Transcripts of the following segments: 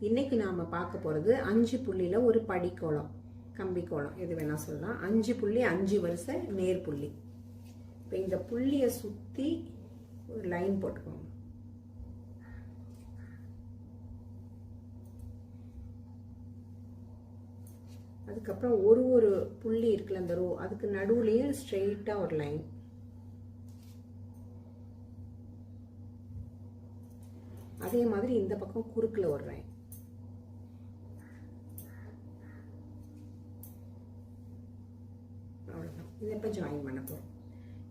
இன்றைக்கி நாம் பார்க்க போகிறது 5 புள்ளியில் ஒரு படிக்கோளம், கம்பிக்கோளம் எது வேணால் சொல்லலாம். 5 புள்ளி 5 வரிசை நேர் புள்ளி. இப்போ இந்த புள்ளியை சுற்றி ஒரு லைன் போட்டுக்கோங்க. அதுக்கப்புறம் ஒரு புள்ளி இருக்குல்ல அந்த ரோ, அதுக்கு நடுவுலையே ஸ்ட்ரெயிட்டாக ஒரு லைன். அதே மாதிரி இந்த பக்கம் குறுக்கில் ஒரு லைன். அவ்வளோதான். இதை இப்போ ஜாயின் பண்ண போகிறோம்.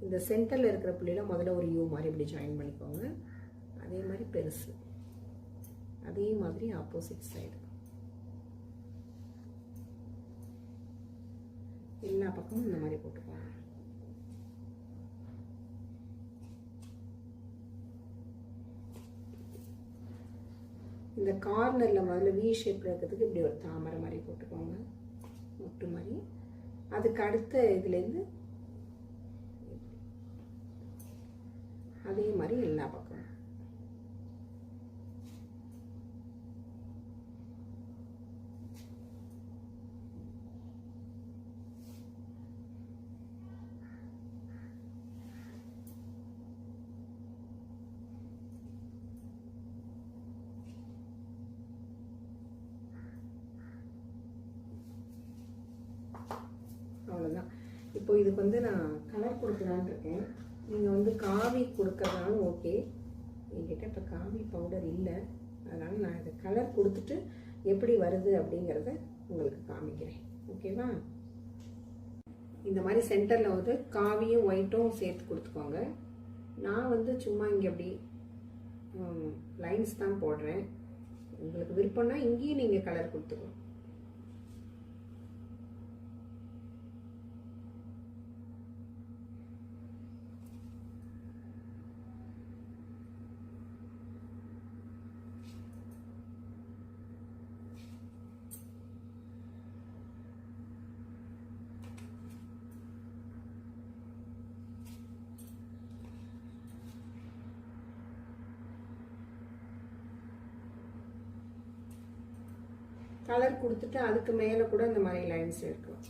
இந்த சென்டரில் இருக்கிற புள்ளியில் முதல்ல ஒரு யூ மாதிரி இப்படி ஜாயின் பண்ணிக்கோங்க. அதே மாதிரி பெருசு, அதே மாதிரி ஆப்போசிட் சைடு எல்லா பக்கமும் இந்த மாதிரி போட்டுக்கோங்க. இந்த கார்னரில் முதல்ல வி ஷேப்பில் இருக்கிறதுக்கு இப்படி ஒரு தாமரை மாதிரி போட்டுக்கோங்க, முட்டு மாதிரி. அதுக்கு அடுத்த இதுலேருந்து அதே மாதிரி எல்லா பக்கமும். அவ்வளோதான். இப்போ இதுக்கு வந்து நான் கலர் கொடுக்கலான்னு இருக்கேன். நீங்கள் வந்து காவி கொடுக்கறதுனாலும் ஓகே. என்கிட்ட இப்போ காவி பவுடர் இல்லை, அதனால் நான் இதை கலர் கொடுத்துட்டு எப்படி வருது அப்படிங்கிறத உங்களுக்கு காமிக்கிறேன். ஓகேவா? இந்த மாதிரி சென்டரில் வந்து காவியும் ஒயிட்டும் சேர்த்து கொடுத்துக்கோங்க. நான் வந்து சும்மா இங்கே அப்படி லைன்ஸ் தான் போடுறேன். உங்களுக்கு விருப்பம்னா இங்கேயும் நீங்கள் கலர் கொடுத்துக்கணும். கலர் கொடுத்துட்டு அதுக்கு மேலே கூட இந்த மாதிரி லைன்ஸ் இருக்கும்.